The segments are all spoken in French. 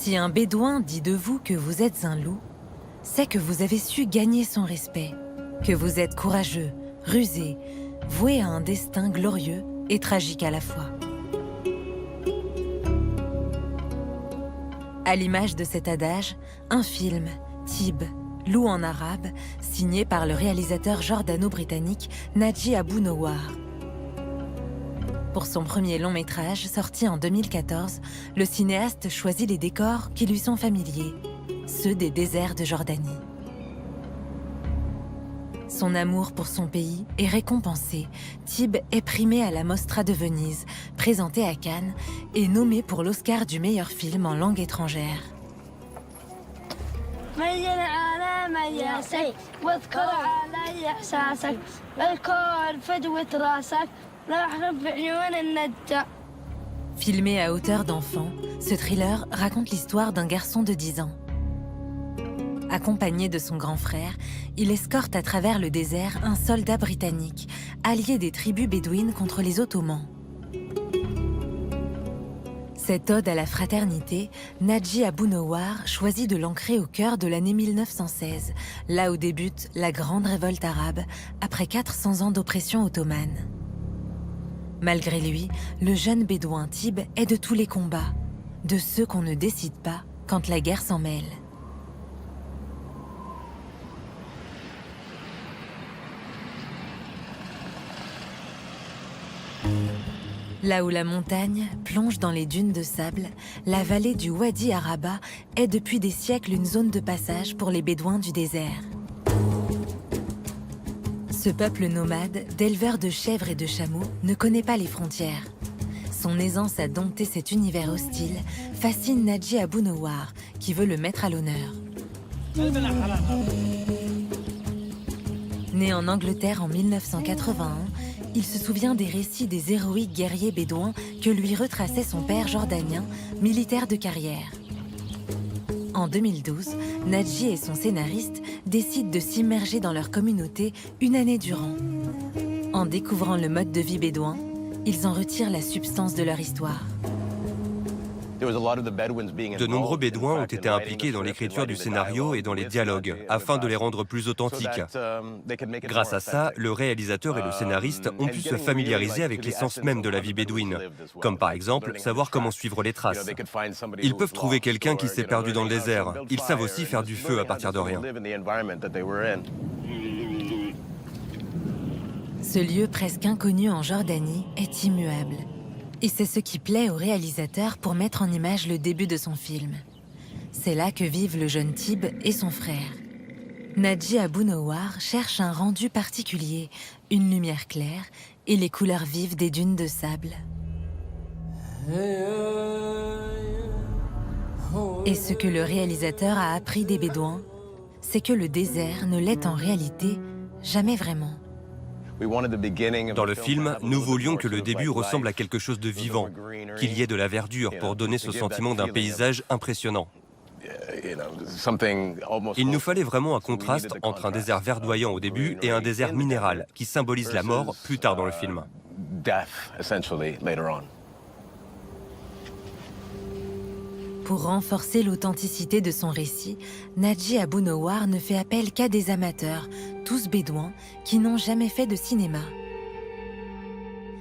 Si un bédouin dit de vous que vous êtes un loup, c'est que vous avez su gagner son respect, que vous êtes courageux, rusé, voué à un destin glorieux et tragique à la fois. À l'image de cet adage, un film, Tib, loup en arabe, signé par le réalisateur jordano-britannique Nadji Abou Nowar. Pour son premier long métrage, sorti en 2014, le cinéaste choisit les décors qui lui sont familiers, ceux des déserts de Jordanie. Son amour pour son pays est récompensé. Tib est primé à la Mostra de Venise, présenté à Cannes, et nommé pour l'Oscar du meilleur film en langue étrangère. Filmé à hauteur d'enfant, ce thriller raconte l'histoire d'un garçon de 10 ans. Accompagné de son grand frère, il escorte à travers le désert un soldat britannique, allié des tribus bédouines contre les Ottomans. Cette ode à la fraternité, Nadji Abou Nowar choisit de l'ancrer au cœur de l'année 1916, là où débute la grande révolte arabe, après 400 ans d'oppression ottomane. Malgré lui, le jeune bédouin Tib est de tous les combats, de ceux qu'on ne décide pas quand la guerre s'en mêle. Là où la montagne plonge dans les dunes de sable, la vallée du Wadi Araba est depuis des siècles une zone de passage pour les bédouins du désert. Ce peuple nomade, d'éleveurs de chèvres et de chameaux, ne connaît pas les frontières. Son aisance à dompter cet univers hostile fascine Nadji Abou Nowar, qui veut le mettre à l'honneur. Né en Angleterre en 1981, il se souvient des récits des héroïques guerriers bédouins que lui retraçait son père jordanien, militaire de carrière. En 2012, Nadji et son scénariste décident de s'immerger dans leur communauté une année durant. En découvrant le mode de vie bédouin, ils en retirent la substance de leur histoire. De nombreux bédouins ont été impliqués dans l'écriture du scénario et dans les dialogues, afin de les rendre plus authentiques. Grâce à ça, le réalisateur et le scénariste ont pu se familiariser avec l'essence même de la vie bédouine, comme par exemple savoir comment suivre les traces. Ils peuvent trouver quelqu'un qui s'est perdu dans le désert. Ils savent aussi faire du feu à partir de rien. Ce lieu presque inconnu en Jordanie est immuable. Et c'est ce qui plaît au réalisateur pour mettre en image le début de son film. C'est là que vivent le jeune Tib et son frère. Nadji Abou Nowar cherche un rendu particulier, une lumière claire et les couleurs vives des dunes de sable. Et ce que le réalisateur a appris des Bédouins, c'est que le désert ne l'est en réalité jamais vraiment. Dans le film, nous voulions que le début ressemble à quelque chose de vivant, qu'il y ait de la verdure pour donner ce sentiment d'un paysage impressionnant. Il nous fallait vraiment un contraste entre un désert verdoyant au début et un désert minéral qui symbolise la mort plus tard dans le film. Pour renforcer l'authenticité de son récit, Nadji Abou Nowar ne fait appel qu'à des amateurs, tous bédouins, qui n'ont jamais fait de cinéma.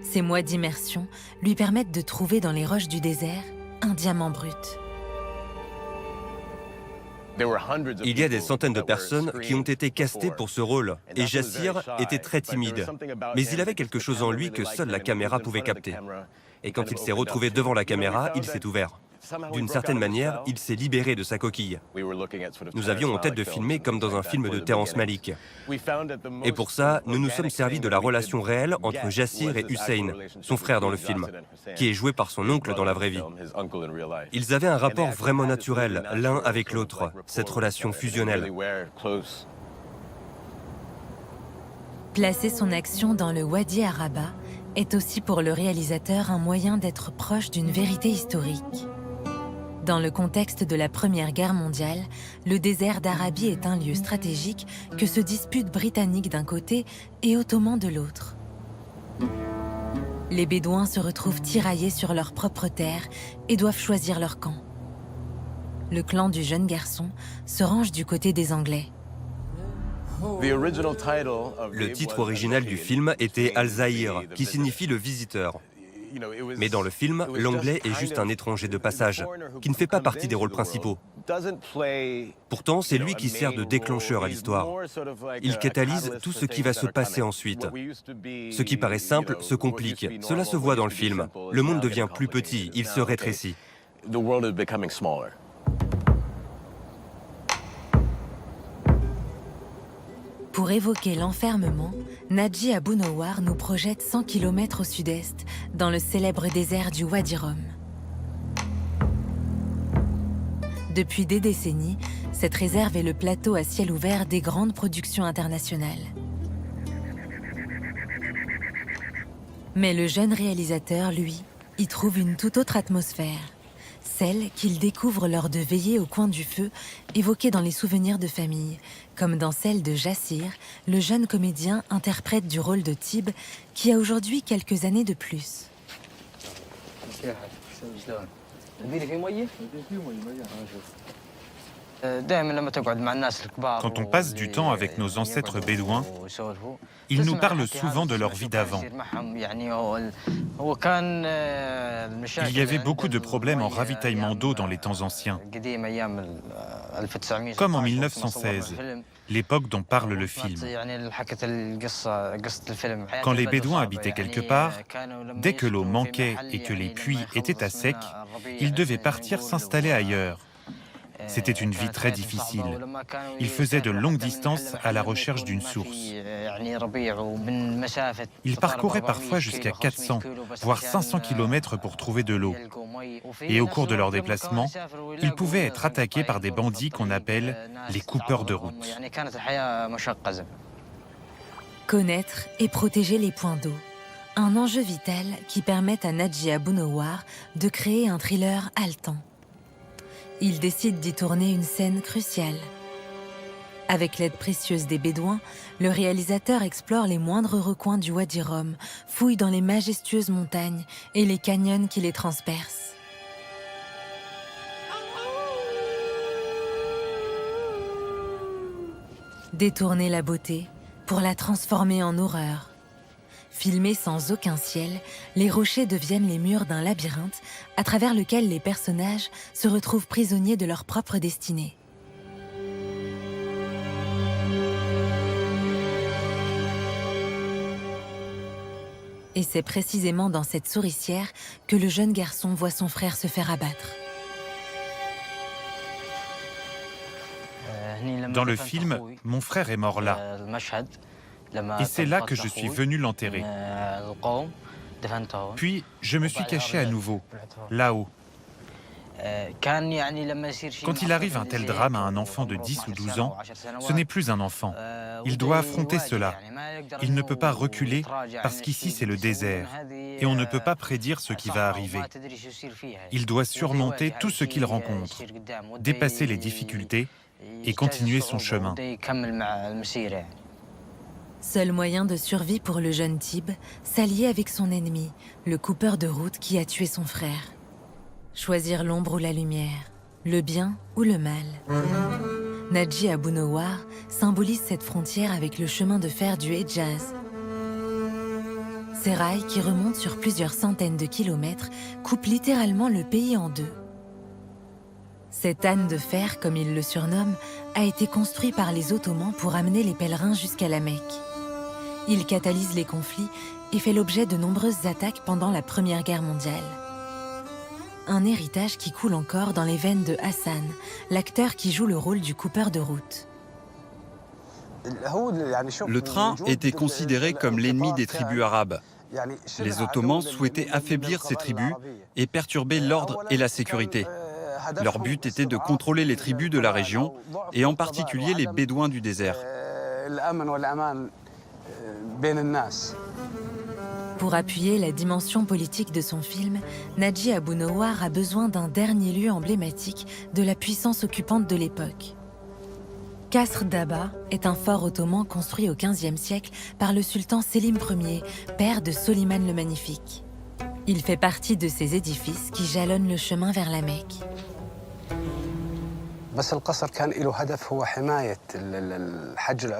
Ces mois d'immersion lui permettent de trouver dans les roches du désert un diamant brut. Il y a des centaines de personnes qui ont été castées pour ce rôle, et Jassir était très timide. Mais il avait quelque chose en lui que seule la caméra pouvait capter. Et quand il s'est retrouvé devant la caméra, il s'est ouvert. D'une certaine manière, il s'est libéré de sa coquille. Nous avions en tête de filmer comme dans un film de Terrence Malick. Et pour ça, nous nous sommes servis de la relation réelle entre Jassir et Hussein, son frère dans le film, qui est joué par son oncle dans la vraie vie. Ils avaient un rapport vraiment naturel, l'un avec l'autre, cette relation fusionnelle. Placer son action dans le Wadi Araba est aussi pour le réalisateur un moyen d'être proche d'une vérité historique. Dans le contexte de la Première Guerre mondiale, le désert d'Arabie est un lieu stratégique que se disputent Britanniques d'un côté et Ottomans de l'autre. Les Bédouins se retrouvent tiraillés sur leur propre terre et doivent choisir leur camp. le clan du jeune garçon se range du côté des Anglais. Le titre original du film était Al-Zahir, qui signifie le visiteur. Mais dans le film, l'anglais est juste un étranger de passage, qui ne fait pas partie des rôles principaux. Pourtant, c'est lui qui sert de déclencheur à l'histoire. Il catalyse tout ce qui va se passer ensuite. Ce qui paraît simple se complique. Cela se voit dans le film. Le monde devient plus petit, il se rétrécit. Pour évoquer l'enfermement, Nadji Abou-Nowar nous projette 100 km au sud-est, dans le célèbre désert du Wadi Rum. Depuis des décennies, cette réserve est le plateau à ciel ouvert des grandes productions internationales. Mais le jeune réalisateur, lui, y trouve une toute autre atmosphère. Celle qu'il découvre lors de veillées au coin du feu, évoquée dans les souvenirs de famille, comme dans celle de Jassir, le jeune comédien interprète du rôle de Tib, qui a aujourd'hui quelques années de plus. Quand on passe du temps avec nos ancêtres bédouins, ils nous parlent souvent de leur vie d'avant. Il y avait beaucoup de problèmes en ravitaillement d'eau dans les temps anciens, comme en 1916, l'époque dont parle le film. Quand les Bédouins habitaient quelque part, dès que l'eau manquait et que les puits étaient à sec, ils devaient partir s'installer ailleurs. C'était une vie très difficile. Ils faisaient de longues distances à la recherche d'une source. Ils parcouraient parfois jusqu'à 400, voire 500 km pour trouver de l'eau. Et au cours de leur déplacement, ils pouvaient être attaqués par des bandits qu'on appelle les coupeurs de route. Connaître et protéger les points d'eau. Un enjeu vital qui permet à Nadji Abou-Nowar de créer un thriller haletant. Il décide d'y tourner une scène cruciale. Avec l'aide précieuse des Bédouins, le réalisateur explore les moindres recoins du Wadi Rum, fouille dans les majestueuses montagnes et les canyons qui les transpercent. Détourner la beauté pour la transformer en horreur. Filmés sans aucun ciel, les rochers deviennent les murs d'un labyrinthe à travers lequel les personnages se retrouvent prisonniers de leur propre destinée. Et c'est précisément dans cette souricière que le jeune garçon voit son frère se faire abattre. Dans le film, mon frère est mort là. Et c'est là que je suis venu l'enterrer. Puis, je me suis caché à nouveau, là-haut. Quand il arrive un tel drame à un enfant de 10 ou 12 ans, ce n'est plus un enfant. Il doit affronter cela. Il ne peut pas reculer parce qu'ici c'est le désert et on ne peut pas prédire ce qui va arriver. Il doit surmonter tout ce qu'il rencontre, dépasser les difficultés et continuer son chemin. Seul moyen de survie pour le jeune Tib, s'allier avec son ennemi, le coupeur de route qui a tué son frère. Choisir l'ombre ou la lumière, le bien ou le mal. Nadji Abou-Nowar symbolise cette frontière avec le chemin de fer du Hedjaz. Ces rails qui remontent sur plusieurs centaines de kilomètres coupent littéralement le pays en deux. Cet âne de fer, comme il le surnomme, a été construit par les Ottomans pour amener les pèlerins jusqu'à la Mecque. Il catalyse les conflits et fait l'objet de nombreuses attaques pendant la Première Guerre mondiale. Un héritage qui coule encore dans les veines de Hassan, l'acteur qui joue le rôle du coupeur de route. Le train était considéré comme l'ennemi des tribus arabes. Les Ottomans souhaitaient affaiblir ces tribus et perturber l'ordre et la sécurité. Leur but était de contrôler les tribus de la région, et en particulier les Bédouins du désert. Pour appuyer la dimension politique de son film, Nadji Abou-Nowar a besoin d'un dernier lieu emblématique de la puissance occupante de l'époque. Kasr Daba est un fort ottoman construit au XVe siècle par le sultan Sélim Ier, père de Soliman le Magnifique. Il fait partie de ces édifices qui jalonnent le chemin vers la Mecque.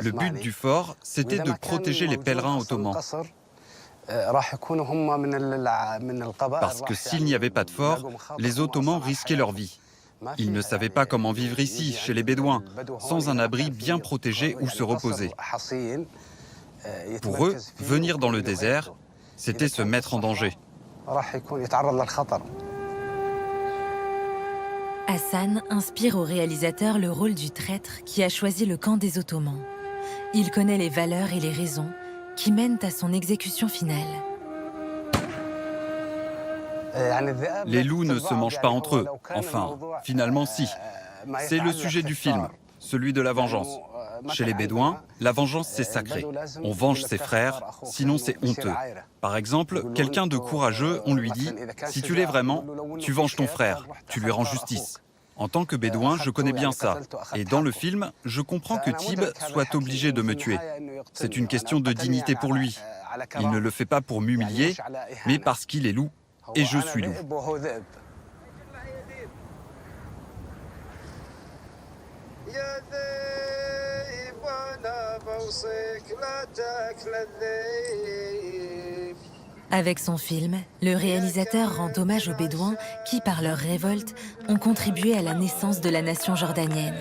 Le but du fort, c'était de protéger les pèlerins ottomans. Parce que s'il n'y avait pas de fort, les Ottomans risquaient leur vie. Ils ne savaient pas comment vivre ici, chez les Bédouins, sans un abri bien protégé où se reposer. Pour eux, venir dans le désert, c'était se mettre en danger. Hassan inspire au réalisateur le rôle du traître qui a choisi le camp des Ottomans. Il connaît les valeurs et les raisons qui mènent à son exécution finale. Les loups ne se mangent pas entre eux. Enfin, finalement si. C'est le sujet du film, celui de la vengeance. Chez les Bédouins, la vengeance c'est sacré. On venge ses frères, sinon c'est honteux. Par exemple, quelqu'un de courageux, on lui dit « Si tu l'es vraiment, tu venges ton frère, tu lui rends justice ». En tant que Bédouin, je connais bien ça. Et dans le film, je comprends que Tib soit obligé de me tuer. C'est une question de dignité pour lui. Il ne le fait pas pour m'humilier, mais parce qu'il est loup, et je suis loup. Avec son film, le réalisateur rend hommage aux Bédouins qui, par leur révolte, ont contribué à la naissance de la nation jordanienne.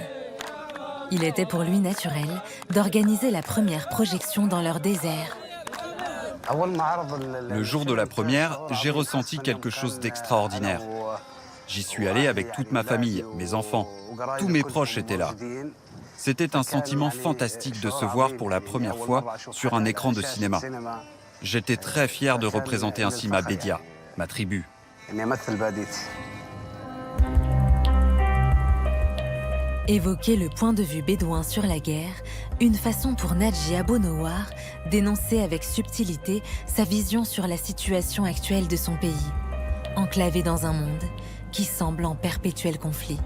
Il était pour lui naturel d'organiser la première projection dans leur désert. Le jour de la première, j'ai ressenti quelque chose d'extraordinaire. J'y suis allé avec toute ma famille, mes enfants. Tous mes proches étaient là. C'était un sentiment fantastique de se voir pour la première fois sur un écran de cinéma. J'étais très fier de représenter ainsi ma Bédia, ma tribu. Évoquer le point de vue bédouin sur la guerre, une façon pour Nadji Abou-Nowar d'énoncer avec subtilité sa vision sur la situation actuelle de son pays, enclavé dans un monde qui semble en perpétuel conflit.